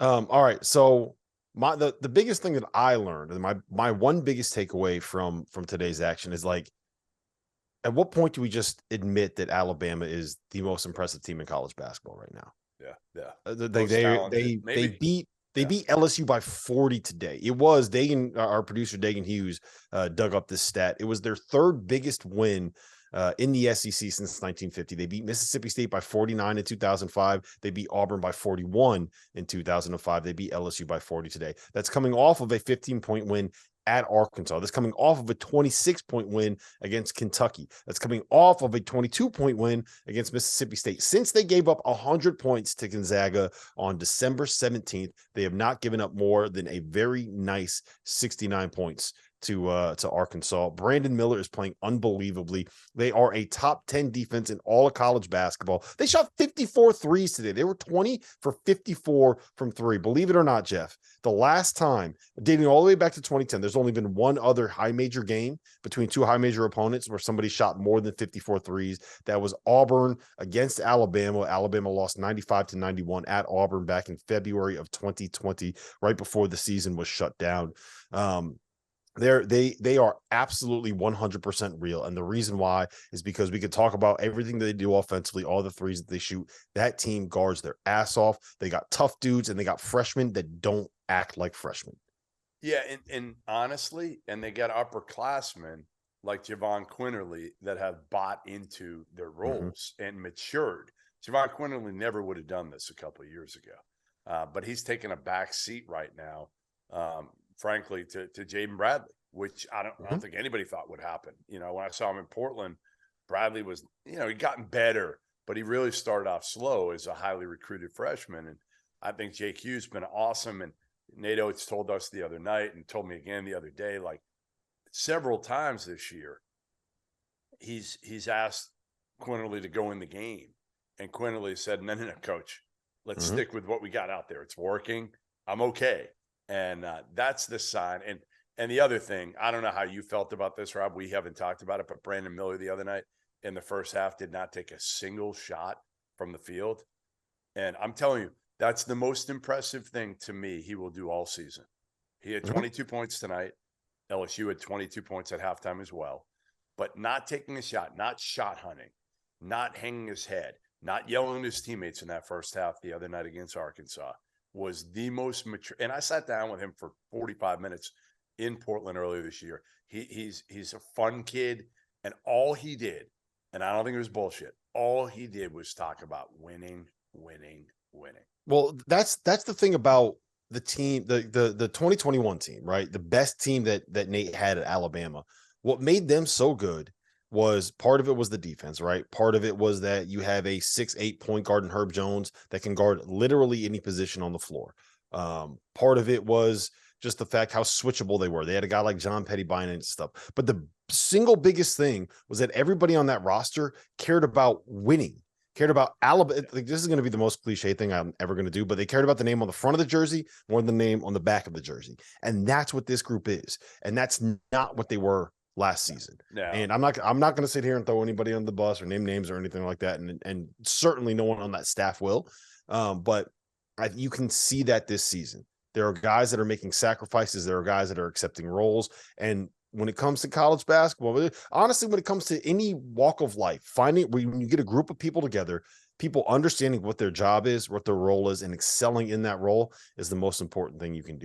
All right. So the biggest thing that I learned, and my one biggest takeaway from today's action is like, at what point do we just admit that Alabama is the most impressive team in college basketball right now? Yeah, yeah. They Most they talented, they they maybe. beat they Yeah. beat LSU by 40 today. It was Dagan, our producer Dagan Hughes, dug up this stat. It was their third biggest win in the SEC since 1950. They beat Mississippi State by 49 in 2005. They beat Auburn by 41 in 2005. They beat LSU by 40 today. That's coming off of a 15-point win at Arkansas. That's coming off of a 26-point win against Kentucky. That's coming off of a 22-point win against Mississippi State. Since they gave up 100 points to Gonzaga on December 17th, they have not given up more than a very nice 69 points to Arkansas. Brandon Miller is playing unbelievably. They are a top 10 defense in all of college basketball. They shot 54 threes today. They were 20 for 54 from three. Believe it or not, Jeff, the last time, dating all the way back to 2010, there's only been one other high major game between two high major opponents where somebody shot more than 54 threes. That was Auburn against Alabama. Alabama lost 95-91 at Auburn back in February of 2020, right before the season was shut down. They are absolutely 100% real, and the reason why is because we could talk about everything that they do offensively, all the threes that they shoot. That team guards their ass off. They got tough dudes, and they got freshmen that don't act like freshmen. Yeah, and honestly, and they got upperclassmen like Javon Quinterly that have bought into their Mhm. roles and matured. Javon Quinterly never would have done this a couple of years ago, but he's taking a back seat right now, frankly, to Jaden Bradley, which I don't Mhm. think anybody thought would happen. When I saw him in Portland, Bradley was, he'd gotten better, but he really started off slow as a highly recruited freshman. And I think Jake Hughes been awesome. And Nate Oates told us the other night and told me again the other day, like several times this year, he's asked Quinterly to go in the game. And Quinterly said, no, coach, let's Mhm. stick with what we got out there. It's working. I'm okay. And that's the sign. And the other thing, I don't know how you felt about this, Rob. We haven't talked about it, but Brandon Miller the other night in the first half did not take a single shot from the field. And I'm telling you, that's the most impressive thing to me he will do all season. He had Mhm. 22 points tonight. LSU had 22 points at halftime as well. But not taking a shot, not shot hunting, not hanging his head, not yelling at his teammates in that first half the other night against Arkansas was the most mature. And I sat down with him for 45 minutes in Portland earlier this year. He's a fun kid, and all he did, and I don't think it was bullshit. All he did was talk about winning, winning, winning. Well, that's the thing about the team, the 2021 team, right? The best team that Nate had at Alabama. What made them so good was part of it was the defense, right? Part of it was that you have a 6'8" point guard in Herb Jones that can guard literally any position on the floor. Part of it was just the fact how switchable they were. They had a guy like John Pettibine and stuff. But the single biggest thing was that everybody on that roster cared about winning, cared about Alabama. Like, this is going to be the most cliche thing I'm ever going to do, but they cared about the name on the front of the jersey more than the name on the back of the jersey. And that's what this group is. And that's not what they were last season. Now, And I'm not going to sit here and throw anybody on the bus or name names or anything like that. And certainly no one on that staff will. But you can see that this season. There are guys that are making sacrifices. There are guys that are accepting roles. And when it comes to college basketball, honestly, when it comes to any walk of life, finding when you get a group of people together, people understanding what their job is, what their role is, and excelling in that role is the most important thing you can do.